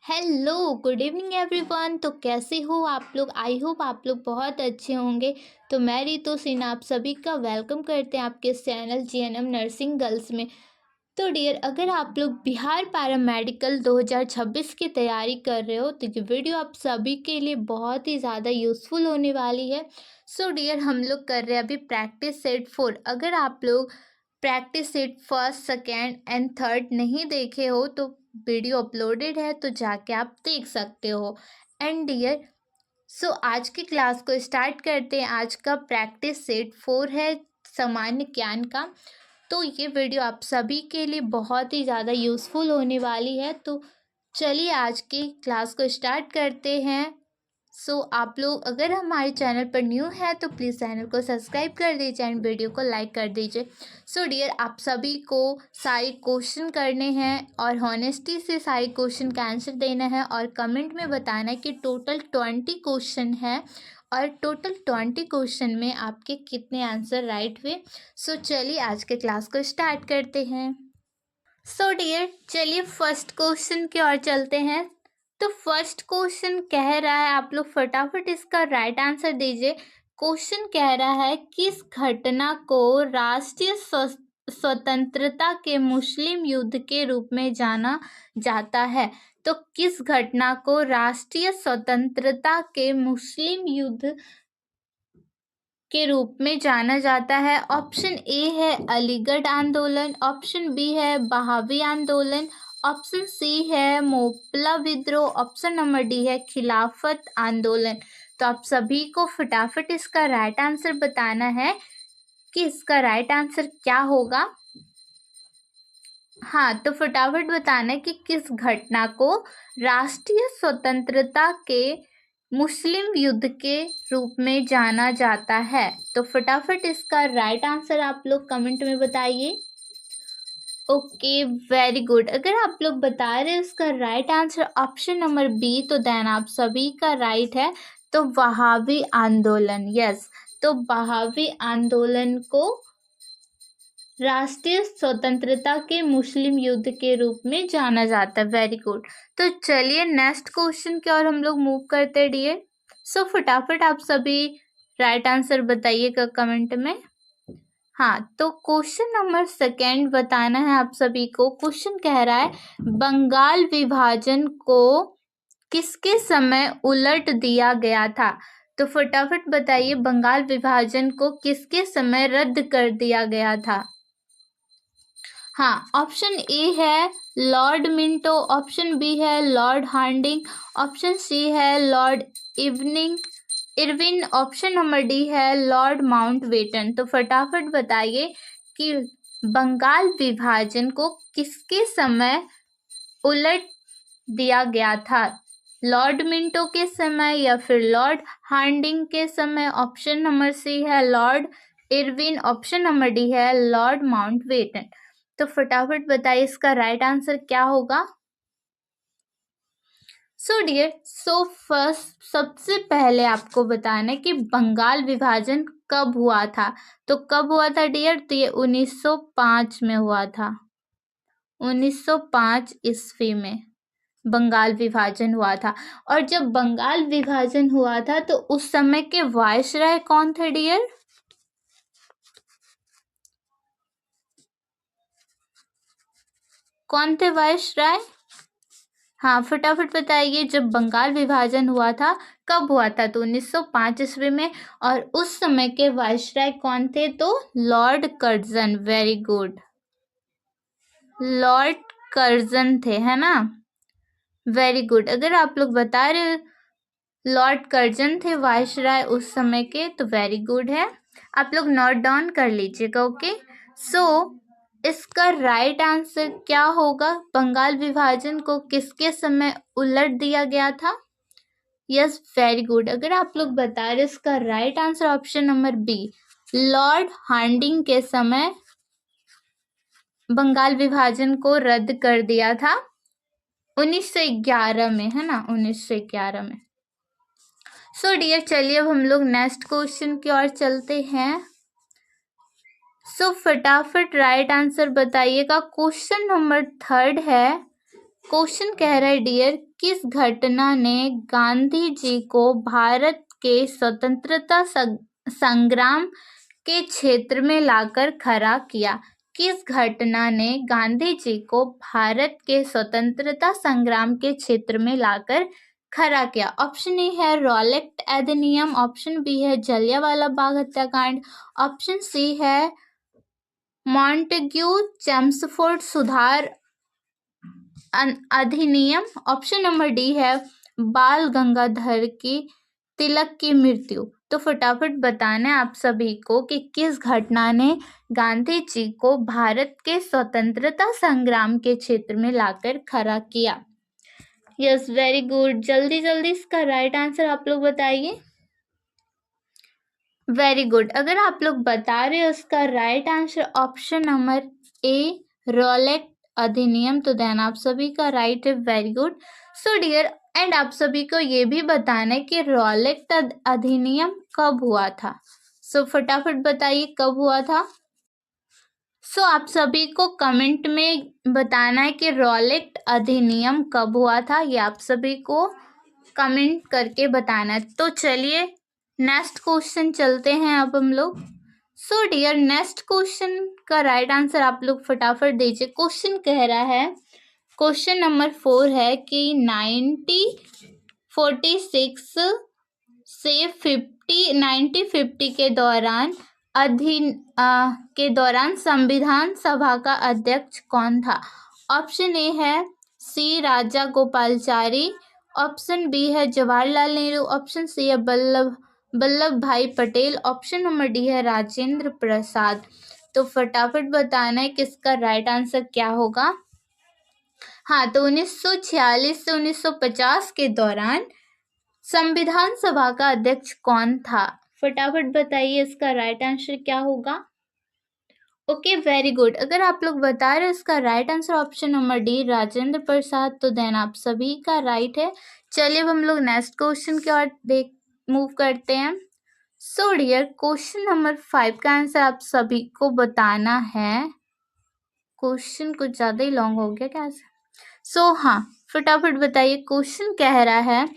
Hello good evening everyone. तो कैसे हो आप लोग? आई होप आप लोग बहुत अच्छे होंगे। तो मैं रितु सिन्हा आप सभी का वेलकम करते हैं आपके इस चैनल जीएनएम नर्सिंग गर्ल्स में। तो डियर, अगर आप लोग बिहार पैरामेडिकल 2026 की तैयारी कर रहे हो तो ये वीडियो आप सभी के लिए बहुत ही ज़्यादा यूज़फुल होने वाली है। सो डियर, हम लोग कर रहे हैं अभी प्रैक्टिस सेट 4। अगर आप लोग practice set first second and third नहीं देखे हो तो वीडियो अपलोडेड है, तो जाके आप देख सकते हो। एंड डियर, सो आज की क्लास को स्टार्ट करते हैं। आज का प्रैक्टिस सेट 4 है सामान्य ज्ञान का। तो ये वीडियो आप सभी के लिए बहुत ही ज़्यादा यूज़फुल होने वाली है। तो चलिए आज की क्लास को स्टार्ट करते हैं। आप लोग अगर हमारे चैनल पर न्यू है तो प्लीज़ चैनल को सब्सक्राइब कर दीजिए एंड वीडियो को लाइक कर दीजिए। डियर, आप सभी को सारे क्वेश्चन करने हैं और हॉनेस्टी से सारे क्वेश्चन का आंसर देना है और कमेंट में बताना है कि टोटल 20 क्वेश्चन है और टोटल 20 क्वेश्चन में आपके कितने आंसर राइट हुए। चलिए आज के क्लास को स्टार्ट करते हैं। डियर, चलिए फर्स्ट क्वेश्चन की ओर चलते हैं। तो फर्स्ट क्वेश्चन कह रहा है, आप लोग फटाफट इसका राइट आंसर दीजिए। क्वेश्चन कह रहा है किस घटना को राष्ट्रीय स्वतंत्रता के मुस्लिम युद्ध के रूप में जाना जाता है? तो किस घटना को राष्ट्रीय स्वतंत्रता के मुस्लिम युद्ध के रूप में जाना जाता है? ऑप्शन ए है अलीगढ़ आंदोलन, ऑप्शन बी है बहावी आंदोलन, ऑप्शन सी है मोपला विद्रोह, ऑप्शन नंबर डी है खिलाफत आंदोलन। तो आप सभी को फटाफट इसका राइट आंसर बताना है कि इसका राइट आंसर क्या होगा। हाँ, तो फटाफट बताना है कि किस घटना को राष्ट्रीय स्वतंत्रता के मुस्लिम युद्ध के रूप में जाना जाता है। तो फटाफट इसका राइट आंसर आप लोग कमेंट में बताइए। Okay, very good. अगर आप लोग बता रहे हैं इसका right answer option number B, तो देन आप सभी का राइट है। तो बहावी आंदोलन, यस। तो बहावी आंदोलन को राष्ट्रीय स्वतंत्रता के मुस्लिम युद्ध के रूप में जाना जाता है। Very good. तो चलिए नेक्स्ट क्वेश्चन की ओर हम लोग मूव करते हैं डियर। फटाफट आप सभी राइट आंसर बताइएगा कमेंट में। हाँ, तो क्वेश्चन नंबर सेकेंड बताना है आप सभी को। क्वेश्चन कह रहा है बंगाल विभाजन को किसके समय उलट दिया गया था? तो फटाफट बताइए बंगाल विभाजन को किसके समय रद्द कर दिया गया था? हाँ, ऑप्शन ए है लॉर्ड मिंटो, ऑप्शन बी है लॉर्ड हार्डिंग, ऑप्शन सी है Lord Irwin, option number D है लॉर्ड माउंटबेटन। तो फटाफट बताइए कि बंगाल विभाजन को किसके समय उलट दिया गया था? लॉर्ड मिंटो के समय या फिर लॉर्ड हार्डिंग के समय? ऑप्शन नंबर सी है Lord Irwin, option number D है लॉर्ड माउंटबेटन। तो फटाफट बताइए इसका राइट आंसर क्या होगा। डियर, फर्स्ट सबसे पहले आपको बताना है कि बंगाल विभाजन कब हुआ था। तो कब हुआ था डियर? तो ये 1905 में हुआ था। 1905 ईस्वी में बंगाल विभाजन हुआ था। और जब बंगाल विभाजन हुआ था तो उस समय के वायसराय कौन थे डियर? कौन थे वायसराय? हाँ, फटाफट बताइए जब बंगाल विभाजन हुआ था कब हुआ था? तो 1905 ईस्वी में। और उस समय के वायसराय कौन थे? तो Lord Curzon. Very good, Lord Curzon थे, है ना? Very good. अगर आप लोग बता रहे हो लॉर्ड कर्जन थे वायसराय उस समय के, तो वेरी गुड है। आप लोग नोट डाउन कर लीजिएगा। ओके, इसका राइट आंसर क्या होगा? बंगाल विभाजन को किसके समय उलट दिया गया था? Yes, very good. अगर आप लोग बता रहे इसका right answer option number B, Lord Harding के समय बंगाल विभाजन को रद्द कर दिया था 1911 में, है ना? 1911 में। डियर, चलिए अब हम लोग नेक्स्ट क्वेश्चन की ओर चलते हैं। फटाफट राइट आंसर बताइएगा। क्वेश्चन नंबर थर्ड है क्वेश्चन कह रहा है डियर, किस घटना ने गांधी जी को भारत के स्वतंत्रता संग्राम के क्षेत्र में लाकर खड़ा किया? किस घटना ने गांधी जी को भारत के स्वतंत्रता संग्राम के क्षेत्र में लाकर खड़ा किया? ऑप्शन ए है रॉलेट अधिनियम, ऑप्शन बी है जलियांवाला बाग हत्याकांड, ऑप्शन सी है मॉन्टेग्यू चेम्सफोर्ड सुधार अधिनियम, ऑप्शन नंबर डी है बाल गंगाधर की तिलक की मृत्यु। तो फटाफट बताना है आप सभी को कि किस घटना ने गांधी जी को भारत के स्वतंत्रता संग्राम के क्षेत्र में लाकर खड़ा किया। Yes, very good. जल्दी जल्दी इसका राइट आंसर आप लोग बताइए। Very good. अगर आप लोग बता रहे हो इसका right answer option number A Rowlatt अधिनियम, तो देन आप सभी का राइट है। Very good. So dear, and आप सभी को ये भी बताना है कि रॉलेट अधिनियम कब हुआ था। सो फटाफट बताइए कब हुआ था। सो आप सभी को कमेंट में बताना है कि रॉलेट अधिनियम कब हुआ था, ये आप सभी को कमेंट करके बताना है। तो चलिए नेक्स्ट क्वेश्चन चलते हैं अब हम लोग। सो डियर, नेक्स्ट क्वेश्चन का राइट आंसर आप लोग फटाफट दीजिए। क्वेश्चन कह रहा है, क्वेश्चन नंबर 4 है कि 1946 से 1950 के दौरान संविधान सभा का अध्यक्ष कौन था? ऑप्शन ए है सी राजा गोपालचारी, ऑप्शन बी है जवाहरलाल नेहरू, ऑप्शन सी है वल्लभ भाई पटेल, ऑप्शन नंबर डी है राजेंद्र प्रसाद। तो फटाफट बताना है किसका राइट आंसर क्या होगा। हाँ, तो 1946 से 1950 के दौरान संविधान सभा का अध्यक्ष कौन था? फटाफट बताइए इसका राइट आंसर क्या होगा। Okay, very good. अगर आप लोग बता रहे हो इसका right answer option number D Rajendra Prasad, तो देन आप सभी का राइट है। चलिए अब हम लोग नेक्स्ट क्वेश्चन की ओर मूव करते हैं। सो डियर, क्वेश्चन नंबर 5 का आंसर आप सभी को बताना है। क्वेश्चन कुछ ज़्यादा ही लॉन्ग हो गया क्या? सो हाँ, फटाफट बताइए। क्वेश्चन कह रहा है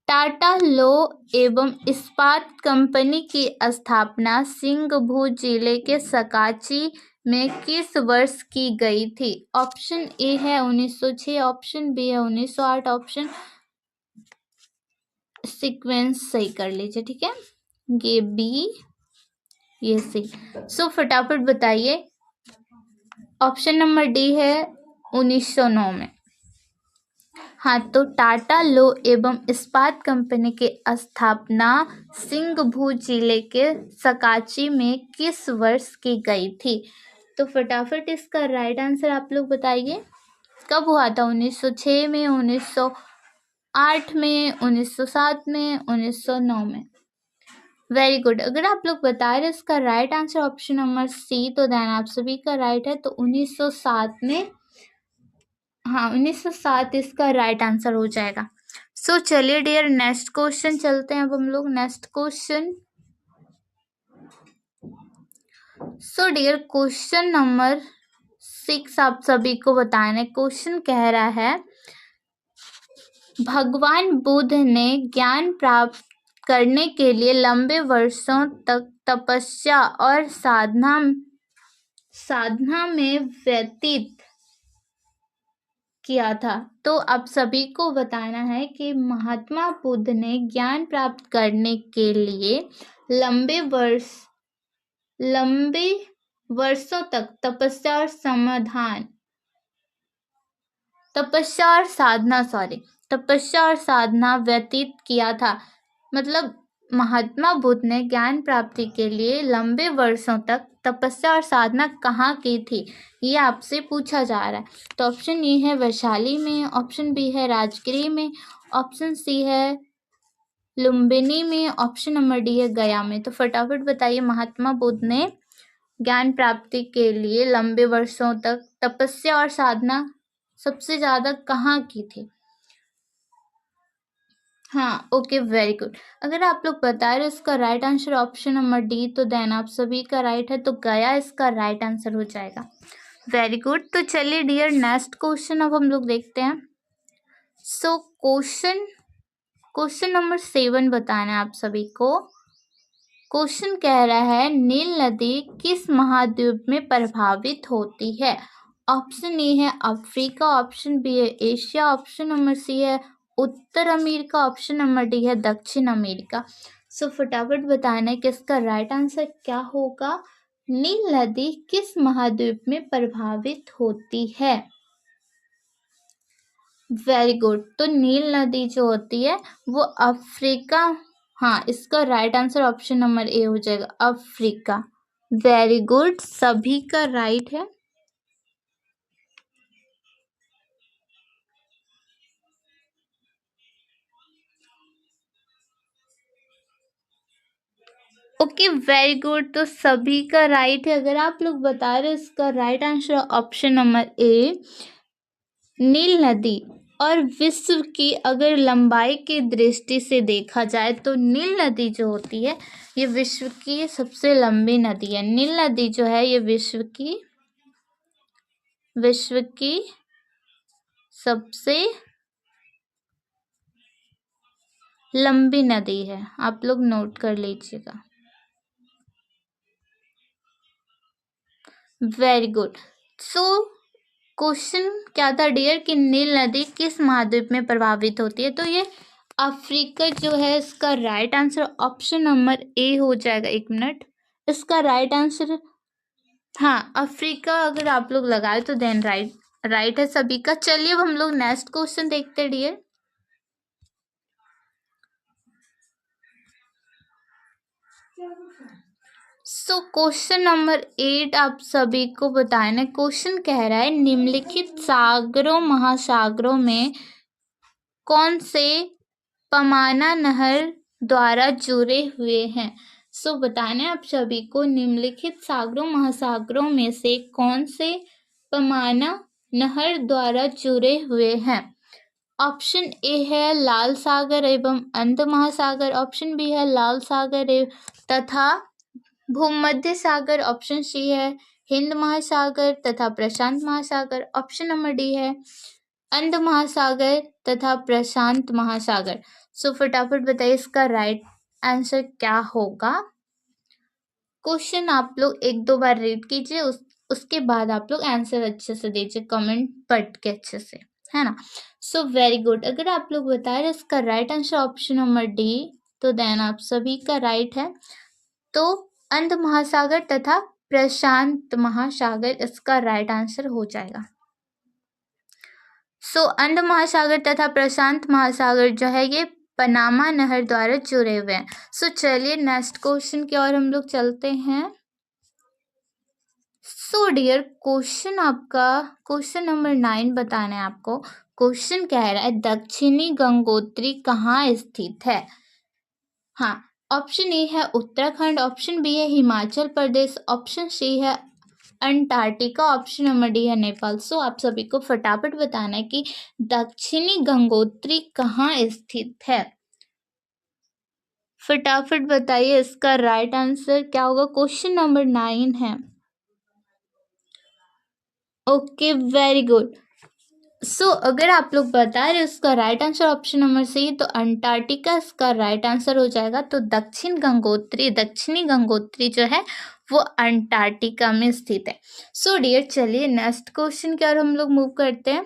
टाटा लौह एवं इस्पात कंपनी की स्थापना सिंहभूम जिले के सकाची में किस वर्ष की गई थी? ऑप्शन ए है 1906, ऑप्शन बी है 1908, ऑप्शन सीक्वेंस सही कर लीजिए, ठीक है। ये बी, ये सी। सो फटाफट बताइए। ऑप्शन नंबर डी है 1909 में। हाँ, तो टाटा लौह एवं इस्पात कंपनी की स्थापना सिंहभूम जिले के सकाची में किस वर्ष की गई थी? तो फटाफट इसका राइट आंसर आप लोग बताइए। कब हुआ था? 1906 में, 1908 में, 1907 में, 1909 में। Very good. अगर आप लोग बता रहे इसका right answer option number C, तो देन आप सभी का राइट है। तो 1907 में, हाँ 1907 इसका राइट आंसर हो जाएगा। सो चलिए डियर, नेक्स्ट क्वेश्चन चलते हैं अब हम लोग। Next question. So dear, question number 6 आप सभी को बताना है। क्वेश्चन कह रहा है भगवान बुद्ध ने ज्ञान प्राप्त करने के लिए लंबे वर्षों तक तपस्या और साधना में व्यतीत किया था। तो आप सभी को बताना है कि महात्मा बुद्ध ने ज्ञान प्राप्त करने के लिए लंबे वर्षों तक तपस्या और साधना व्यतीत किया था। मतलब महात्मा बुद्ध ने ज्ञान प्राप्ति के लिए लंबे वर्षों तक तपस्या और साधना कहाँ की थी, ये आपसे पूछा जा रहा है। तो ऑप्शन ए है वैशाली में, ऑप्शन बी है राजगिरी में, ऑप्शन सी है लुम्बिनी में, ऑप्शन नंबर डी है गया में। तो फटाफट बताइए महात्मा बुद्ध ने ज्ञान प्राप्ति के लिए लंबे वर्षों तक तपस्या और साधना सबसे ज़्यादा कहाँ की थी? हाँ, ओके, वेरी गुड। अगर आप लोग बता रहे हो इसका right answer option number D, तो देन आप सभी का राइट है। तो गया इसका राइट आंसर हो जाएगा। Very good. तो चलिए डियर नेक्स्ट क्वेश्चन अब हम लोग देखते हैं। सो क्वेश्चन नंबर 7 बताना है आप सभी को। क्वेश्चन कह रहा है नील नदी किस महाद्वीप में प्रभावित होती है। ऑप्शन ए है अफ्रीका, ऑप्शन बी है एशिया, ऑप्शन नंबर सी है उत्तर अमेरिका, ऑप्शन नंबर डी है दक्षिण अमेरिका। सो फटाफट बताना है कि इसका राइट आंसर क्या होगा। नील नदी किस महाद्वीप में प्रभावित होती है। Very good. तो नील नदी जो होती है वो अफ्रीका, हाँ इसका right answer option number A हो जाएगा अफ्रीका। वेरी गुड, सभी का राइट है। ओके वेरी गुड, तो सभी का राइट है। अगर आप लोग बता रहे हो इसका right answer option number A नील नदी। और विश्व की अगर लंबाई की दृष्टि से देखा जाए तो नील नदी जो होती है ये विश्व की सबसे लंबी नदी है। नील नदी जो है ये विश्व की सबसे लंबी नदी है। आप लोग नोट कर लीजिएगा। Very good. सो क्वेश्चन क्या था डियर कि नील नदी किस महाद्वीप में प्रभावित होती है। तो ये अफ्रीका जो है इसका right answer option number A हो जाएगा। एक मिनट, इसका राइट आंसर हाँ अफ्रीका अगर आप लोग लगाए तो देन राइट है सभी का। चलिए अब हम लोग नेक्स्ट क्वेश्चन देखते हैं डियर। सो क्वेश्चन नंबर 8 आप सभी को बताना है। क्वेश्चन कह रहा है निम्नलिखित सागरों महासागरों में कौन से पमाना नहर द्वारा जुड़े हुए हैं। सो बताना है आप सभी को निम्नलिखित सागरों महासागरों में से कौन से पमाना नहर द्वारा जुड़े हुए हैं। ऑप्शन ए है लाल सागर एवं अंध महासागर, ऑप्शन बी है लाल सागर तथा भूमध्य सागर, ऑप्शन सी है हिंद महासागर तथा प्रशांत महासागर, ऑप्शन नंबर डी है अंध महासागर तथा प्रशांत महासागर। सो फटाफट बताइए इसका राइट आंसर क्या होगा। क्वेश्चन आप लोग एक दो बार रीड कीजिए, उसके बाद आप लोग आंसर अच्छे से दीजिए, कमेंट पढ़ के अच्छे से, है ना। So very good. अगर आप लोग बता रहे इसका right answer option number D तो देन आप सभी का राइट है। तो अंध महासागर तथा प्रशांत महासागर इसका राइट आंसर हो जाएगा। सो अंध महासागर तथा प्रशांत महासागर जो है ये पनामा नहर द्वारा जुड़े हुए हैं। सो चलिए नेक्स्ट क्वेश्चन की ओर हम लोग चलते हैं। सो डियर क्वेश्चन आपका क्वेश्चन नंबर 9 बताना है आपको। क्वेश्चन कह रहा है दक्षिणी गंगोत्री कहाँ स्थित है। हाँ ऑप्शन ए है उत्तराखंड, ऑप्शन बी है हिमाचल प्रदेश, ऑप्शन सी है अंटार्कटिका, ऑप्शन नंबर डी है नेपाल। सो आप सभी को फटाफट बताना है कि दक्षिणी गंगोत्री कहाँ स्थित है। फटाफट बताइए इसका राइट आंसर क्या होगा। क्वेश्चन नंबर 9 है। Okay very good. सो अगर आप लोग बता रहे उसका right answer option number C तो अंटार्कटिका इसका राइट आंसर हो जाएगा। तो दक्षिणी गंगोत्री जो है वो अंटार्कटिका में स्थित है। सो डियर चलिए नेक्स्ट क्वेश्चन की ओर हम लोग मूव करते हैं।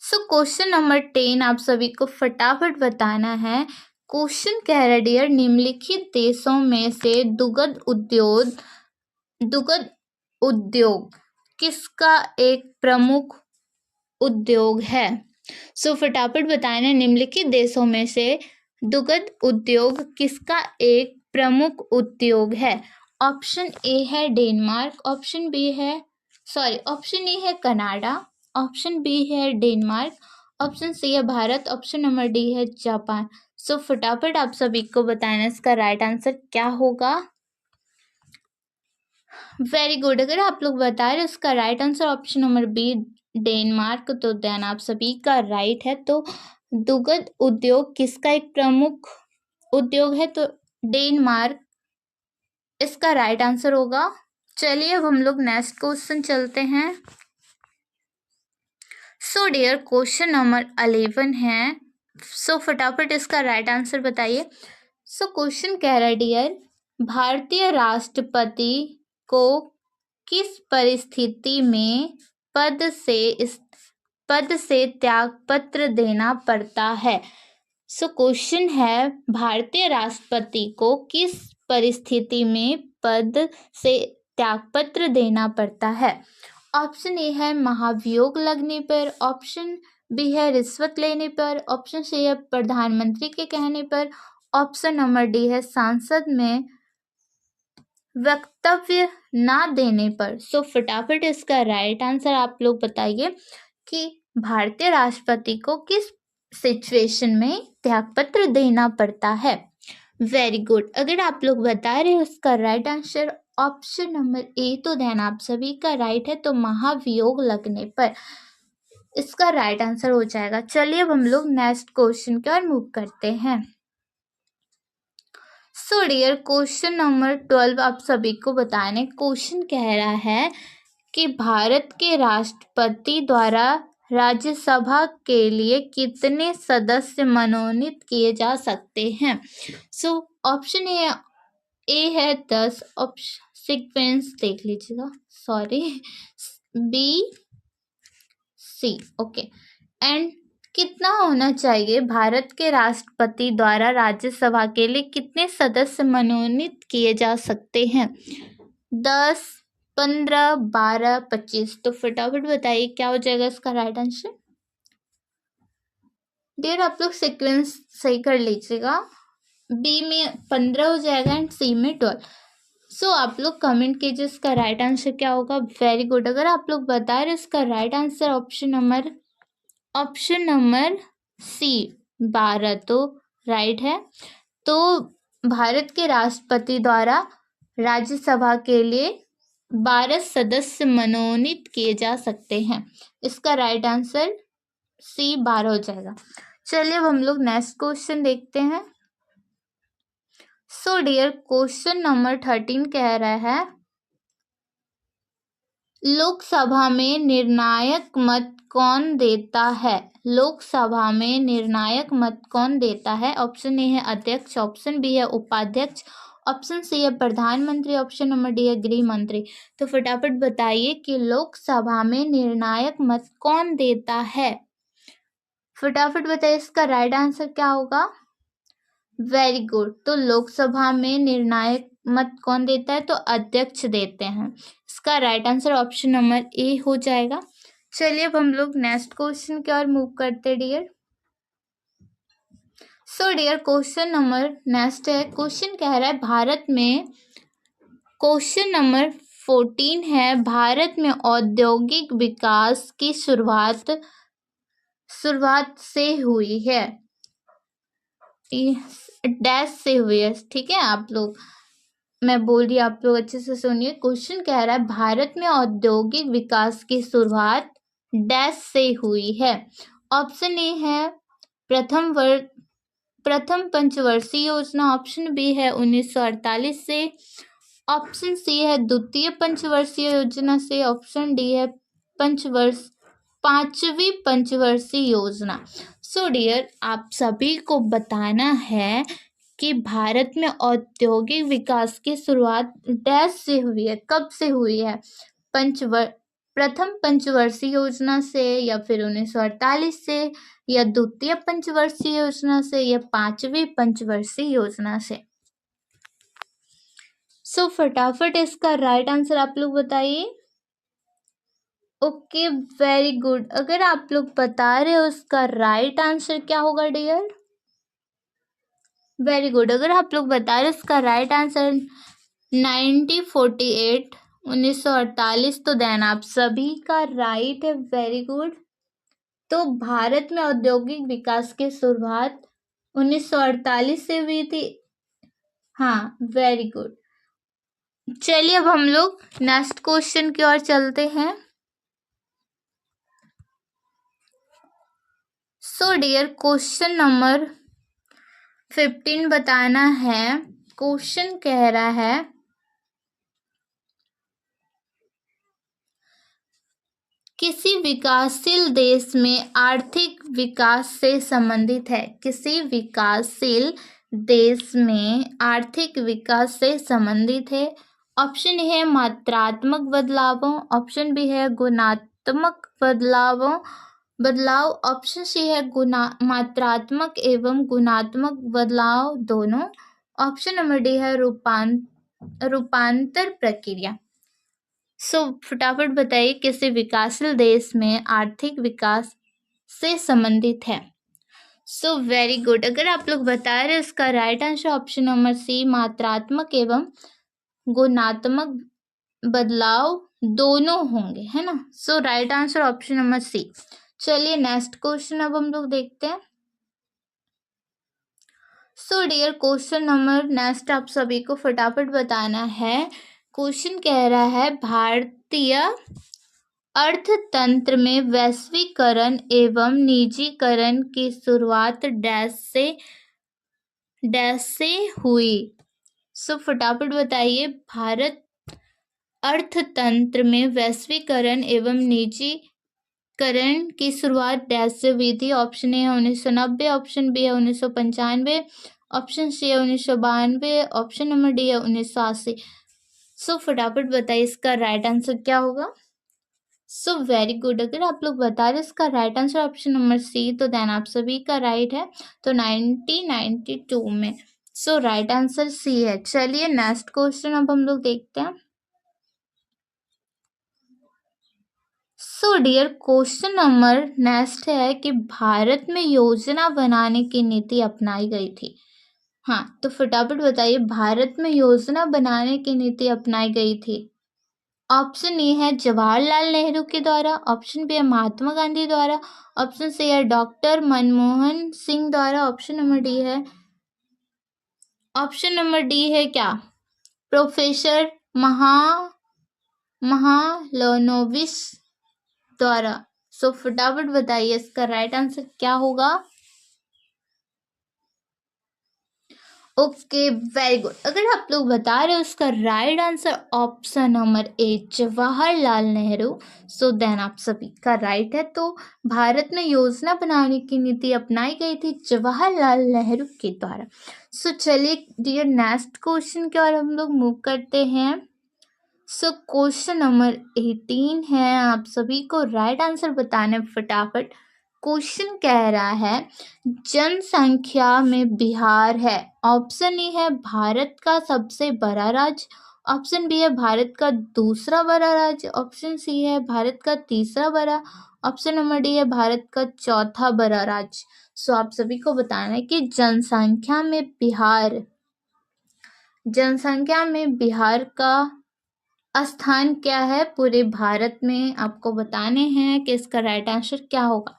सो क्वेश्चन नंबर 10 आप सभी को फटाफट बताना है। क्वेश्चन कह रहा है डियर निम्नलिखित देशों में से दुग्ध उद्योग किसका एक प्रमुख उद्योग है। सो फटाफट बताना है निम्नलिखित देशों में से दुग्ध उद्योग किसका एक प्रमुख उद्योग है। ऑप्शन ए है डेनमार्क, ऑप्शन ए है कनाडा, ऑप्शन बी है डेनमार्क, ऑप्शन सी है भारत, ऑप्शन नंबर डी है जापान। सो फटाफट आप सभी को बताना इसका राइट आंसर क्या होगा। Very good. अगर आप लोग बता रहे उसका right answer option number B Denmark तो देन आप सभी का राइट है। तो दुग्ध उद्योग किसका एक प्रमुख उद्योग है तो डेनमार्क इसका राइट आंसर होगा। चलिए अब हम लोग नेक्स्ट क्वेश्चन चलते हैं। सो डियर क्वेश्चन नंबर 11 है। सो फटाफट इसका राइट आंसर बताइए। सो क्वेश्चन कह रहा है डियर, भारतीय राष्ट्रपति को किस परिस्थिति में पद से त्याग पत्र देना पड़ता है। सो क्वेश्चन है, भारतीय राष्ट्रपति को किस परिस्थिति में पद से त्यागपत्र देना पड़ता है। ऑप्शन ए है महाभियोग लगने पर, ऑप्शन बी है रिश्वत लेने पर, ऑप्शन सी है प्रधानमंत्री के कहने पर, ऑप्शन नंबर डी है सांसद में वक्तव्य ना देने पर। सो फटाफट इसका राइट आंसर आप लोग बताइए कि भारतीय राष्ट्रपति को किस सिचुएशन में त्यागपत्र देना पड़ता है। Very good. अगर आप लोग बता रहे हो इसका राइट आंसर ऑप्शन नंबर ए, तो देन आप सभी का राइट है। तो महाभियोग लगने पर इसका राइट आंसर हो जाएगा। चलिए अब हम लोग नेक्स्ट क्वेश्चन की ओर मूव करते हैं। सो डियर क्वेश्चन नंबर 12 आप सभी को बताने। क्वेश्चन कह रहा है कि भारत के राष्ट्रपति द्वारा राज्यसभा के लिए कितने सदस्य मनोनीत किए जा सकते हैं। सो ऑप्शन ए है 10, ऑप्शन सीक्वेंस देख लीजिएगा, sorry, B C, okay, and कितना होना चाहिए। भारत के राष्ट्रपति द्वारा राज्यसभा के लिए कितने सदस्य मनोनीत किए जा सकते हैं। 10, 15, 12, 25। तो फटाफट बताइए क्या हो जाएगा इसका राइट आंसर। डियर आप लोग सीक्वेंस सही कर लीजिएगा। बी में 15 हो जाएगा एंड सी में 12। सो आप लोग कमेंट कीजिए इसका राइट आंसर क्या होगा। Very good. अगर आप लोग बता रहे इसका right answer option number C 12 तो राइट है। तो भारत के राष्ट्रपति द्वारा राज्यसभा के लिए 12 सदस्य मनोनीत किए जा सकते हैं। इसका राइट आंसर सी 12 हो जाएगा। चलिए अब हम लोग नेक्स्ट क्वेश्चन देखते हैं। सो डियर क्वेश्चन नंबर 13 कह रहा है, लोकसभा में निर्णायक मत कौन देता है। लोकसभा में निर्णायक मत कौन देता है। ऑप्शन ए है अध्यक्ष, ऑप्शन बी है उपाध्यक्ष, ऑप्शन सी है प्रधानमंत्री, ऑप्शन नंबर डी है गृह मंत्री। तो फटाफट बताइए कि लोकसभा में निर्णायक मत कौन देता है। फटाफट बताइए इसका राइट आंसर क्या होगा। Very good. तो लोकसभा में निर्णायक मत कौन देता है, तो अध्यक्ष देते हैं। इसका right answer option number A हो जाएगा। चलिए अब हम लोग नेक्स्ट क्वेश्चन की ओर मूव करते dear. So dear question number next है। क्वेश्चन कह रहा है भारत में, क्वेश्चन नंबर 14 है, भारत में औद्योगिक विकास की शुरुआत से हुई है। डैश से हुई है, ठीक है। आप लोग, मैं बोल रही, आप लोग अच्छे से सुनिए। क्वेश्चन कह रहा है भारत में औद्योगिक विकास की शुरुआत डैश से हुई है। ऑप्शन ए है प्रथम पंचवर्षीय योजना, ऑप्शन बी है 1948 से, ऑप्शन सी है द्वितीय पंचवर्षीय योजना से, ऑप्शन डी है पांचवी पंचवर्षीय योजना। सो डियर आप सभी को बताना है कि भारत में औद्योगिक विकास की शुरुआत डैश से हुई है। कब से हुई है। प्रथम पंचवर्षीय योजना से, या फिर 1948 से, या द्वितीय पंचवर्षीय योजना से, या पांचवी पंचवर्षीय योजना से। सो फटाफट इसका राइट आंसर आप लोग बताइए। Okay, very good. अगर आप लोग बता रहे हो उसका राइट आंसर क्या होगा डियर। Very good. अगर आप लोग बता रहे हो उसका राइट आंसर 1948 तो देन आप सभी का राइट है। Very good. तो भारत में औद्योगिक विकास की शुरुआत 1948 से हुई थी। हाँ, वेरी गुड। चलिए अब हम लोग नेक्स्ट क्वेश्चन की ओर चलते हैं। सो डियर क्वेश्चन नंबर 15 बताना है। क्वेश्चन कह रहा है, किसी विकासशील देश में आर्थिक विकास से संबंधित है। किसी विकासशील देश में आर्थिक विकास से संबंधित है। ऑप्शन ए है मात्रात्मक बदलावों, ऑप्शन बी है गुणात्मक बदलाव, ऑप्शन सी है मात्रात्मक एवं गुणात्मक बदलाव दोनों, ऑप्शन नंबर डी है रूपांतर प्रक्रिया। फटाफट बताइए किसी विकासशील देश में आर्थिक विकास से संबंधित है। Very good. अगर आप लोग बता रहे हैं इसका right answer option number C मात्रात्मक एवं गुणात्मक बदलाव दोनों होंगे, है ना। Right answer option number C. चलिए नेक्स्ट क्वेश्चन अब हम लोग देखते हैं। डियर क्वेश्चन नंबर नेक्स्ट आप सभी को फटाफट बताना है। क्वेश्चन कह रहा है भारतीय अर्थतंत्र में वैश्वीकरण एवं निजीकरण की शुरुआत डैश से हुई। फटाफट बताइए भारत अर्थतंत्र में वैश्वीकरण एवं निजीकरण की शुरुआत डैश से हुई थी। ऑप्शन ए है 1990, ऑप्शन बी है 1995, ऑप्शन सी है 1992, ऑप्शन नंबर डी है 1980। फटाफट बताइए इसका राइट आंसर क्या होगा। Very good. अगर आप लोग बता रहे इसका right answer option number C, तो देन आप सभी का राइट है। तो 1992 में। राइट आंसर सी है। चलिए नेक्स्ट क्वेश्चन अब हम लोग देखते हैं। डियर क्वेश्चन नंबर नेक्स्ट है कि भारत में योजना बनाने की नीति अपनाई गई थी। हाँ, तो फटाफट बताइए भारत में योजना बनाने की नीति अपनाई गई थी। ऑप्शन ए है जवाहरलाल नेहरू के द्वारा, ऑप्शन बी है महात्मा गांधी द्वारा, ऑप्शन सी है डॉक्टर मनमोहन सिंह द्वारा, ऑप्शन नंबर डी है क्या प्रोफेसर महालनोबिस द्वारा। फटाफट बताइए इसका राइट आंसर क्या होगा। Okay very good. अगर आप लोग बता रहे हो उसका right answer option number A Jawaharlal Nehru, then आप सभी का राइट है। तो भारत में योजना बनाने की नीति अपनाई गई थी जवाहरलाल नेहरू के द्वारा। चलिए डियर नेक्स्ट क्वेश्चन की ओर हम लोग मूव करते हैं। क्वेश्चन नंबर 18 है, आप सभी को राइट आंसर बताना है फटाफट। क्वेश्चन कह रहा है जनसंख्या में बिहार है। ऑप्शन ए है भारत का सबसे बड़ा राज्य, ऑप्शन बी है भारत का दूसरा बड़ा राज्य, ऑप्शन सी है भारत का तीसरा बड़ा, ऑप्शन नंबर डी है भारत का चौथा बड़ा राज्य। आप सभी को बताना है कि जनसंख्या में बिहार का स्थान क्या है पूरे भारत में। आपको बताने हैं कि इसका राइट आंसर क्या होगा।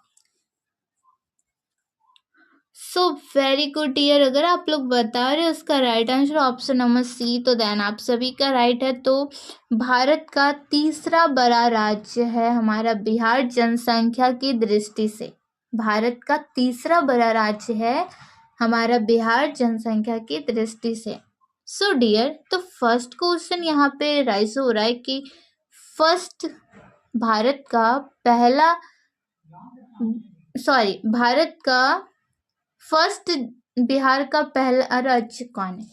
Very good dear. अगर आप लोग बता रहे हो उसका right answer option number C, तो देन आप सभी का राइट है। तो भारत का तीसरा बड़ा राज्य है हमारा बिहार जनसंख्या की दृष्टि से। भारत का तीसरा बड़ा राज्य है हमारा बिहार जनसंख्या की दृष्टि से। डियर, तो फर्स्ट क्वेश्चन यहाँ पे राइज हो रहा है कि भारत का फर्स्ट बिहार का पहला राज्य कौन है।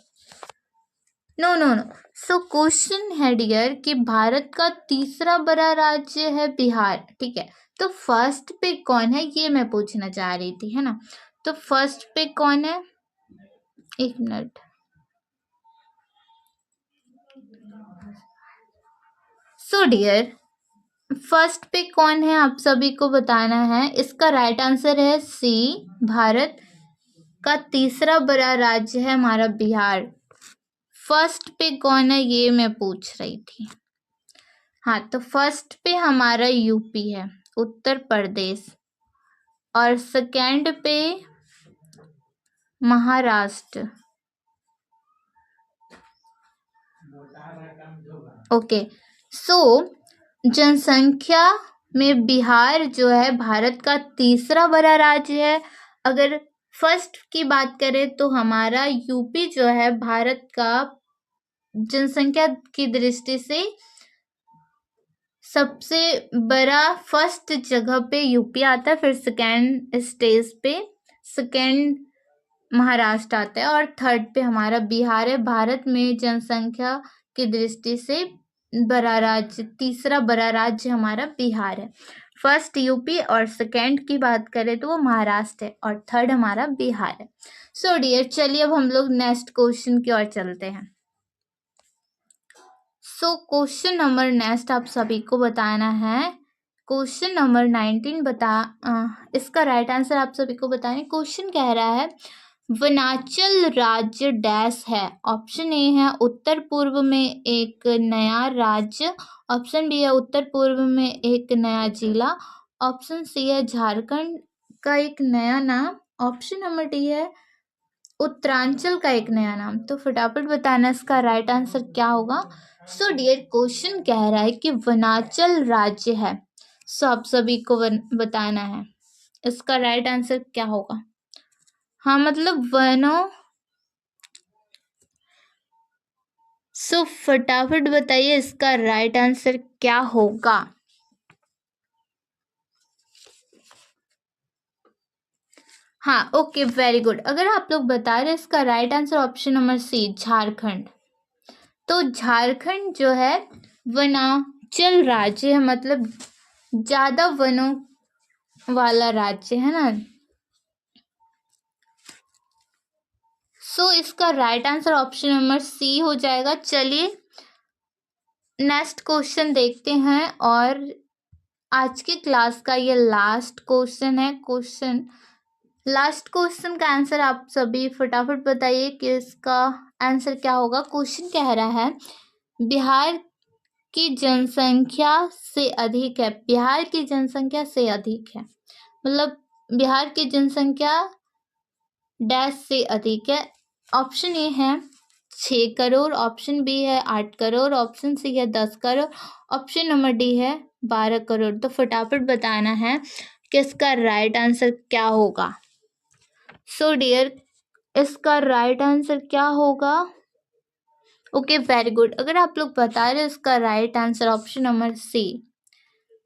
नो। क्वेश्चन है डियर कि भारत का तीसरा बड़ा राज्य है बिहार, ठीक है। तो फर्स्ट पे कौन है ये मैं पूछना चाह रही थी, है ना। तो फर्स्ट पे कौन है, एक मिनट। डियर फर्स्ट पे कौन है आप सभी को बताना है। इसका राइट आंसर है सी, भारत का तीसरा बड़ा राज्य है हमारा बिहार। फर्स्ट पे कौन है ये मैं पूछ रही थी। हाँ, तो फर्स्ट पे हमारा यूपी है, उत्तर प्रदेश, और सेकंड पे महाराष्ट्र। ओके, जनसंख्या में बिहार जो है भारत का तीसरा बड़ा राज्य है। अगर फर्स्ट की बात करें तो हमारा यूपी जो है भारत का जनसंख्या की दृष्टि से सबसे बड़ा फर्स्ट जगह पे यूपी आता है, फिर सेकेंड स्टेज पे सेकेंड महाराष्ट्र आता है और थर्ड पे हमारा बिहार है। भारत में जनसंख्या की दृष्टि से बड़ा राज्य, तीसरा बड़ा राज्य हमारा बिहार है। फर्स्ट यूपी और सेकेंड की बात करें तो वो महाराष्ट्र है और थर्ड हमारा बिहार है। सो डियर, चलिए अब हम लोग नेक्स्ट क्वेश्चन की ओर चलते हैं। सो क्वेश्चन नंबर नेक्स्ट आप सभी को बताना है। क्वेश्चन नंबर 19 इसका राइट आंसर आप सभी को बताना है। क्वेश्चन कह रहा है वनांचल राज्य डैश है। ऑप्शन ए है उत्तर पूर्व में एक नया राज्य, ऑप्शन बी है उत्तर पूर्व में एक नया जिला, ऑप्शन सी है झारखंड का एक नया नाम, ऑप्शन नंबर डी है उत्तरांचल का एक नया नाम। तो फटाफट बताना इसका राइट आंसर क्या होगा। सो डियर, क्वेश्चन कह रहा है कि वनांचल राज्य है। सो आप सभी को बताना है इसका राइट आंसर क्या होगा। हाँ, मतलब वनों। सो फटाफट बताइए इसका राइट आंसर क्या होगा। हाँ, ओके, वेरी गुड। अगर आप लोग बता रहे इसका right answer option number C, Jharkhand. तो झारखंड जो है वनांचल राज्य है, मतलब ज्यादा वनों वाला राज्य है ना। सो इसका right answer option number C हो जाएगा। चलिए नेक्स्ट क्वेश्चन देखते हैं और आज की क्लास का ये लास्ट क्वेश्चन है। लास्ट क्वेश्चन का आंसर आप सभी फटाफट बताइए कि इसका आंसर क्या होगा। क्वेश्चन कह रहा है बिहार की जनसंख्या से अधिक है। बिहार की जनसंख्या से अधिक है, मतलब बिहार की जनसंख्या डैश से अधिक है। ऑप्शन ए है 6 करोड़, ऑप्शन बी है 8 करोड़, ऑप्शन सी है 10 करोड़, ऑप्शन नंबर डी है 12 करोड़। तो फटाफट बताना है कि इसका राइट आंसर क्या होगा। सो डियर, इसका राइट आंसर क्या होगा। Okay, very good. अगर आप लोग बता रहे हो इसका right answer option number C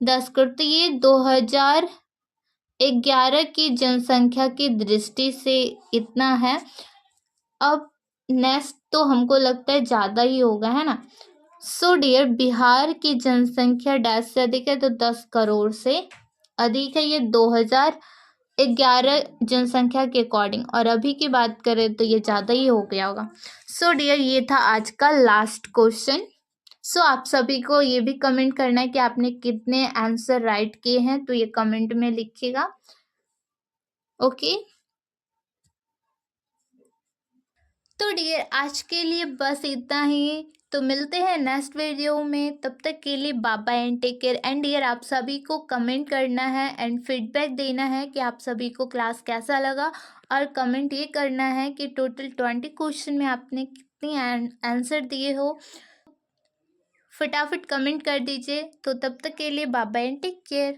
10 crore, तो ये 2011 की जनसंख्या की दृष्टि से इतना है। अब नेक्स्ट तो हमको लगता है ज़्यादा ही होगा, है ना। सो डियर, बिहार की जनसंख्या डैश से अधिक है, तो 10 करोड़ से अधिक है ये 2011 जनसंख्या के अकॉर्डिंग, और अभी की बात करें तो ये ज़्यादा ही हो गया होगा। सो डियर, ये था आज का लास्ट क्वेश्चन। सो आप सभी को ये भी कमेंट करना है कि आपने कितने आंसर राइट किए हैं, तो ये कमेंट में लिखिएगा। ओके, तो डियर आज के लिए बस इतना ही। तो मिलते हैं नेक्स्ट वीडियो में, तब तक के लिए bye bye and take care. And dear आप सभी को कमेंट करना है एंड फीडबैक देना है कि आप सभी को क्लास कैसा लगा, और कमेंट ये करना है कि टोटल 20 क्वेश्चन में आपने कितनी आंसर दिए हो। फटाफट कमेंट कर दीजिए। तो तब तक के लिए bye bye and take care.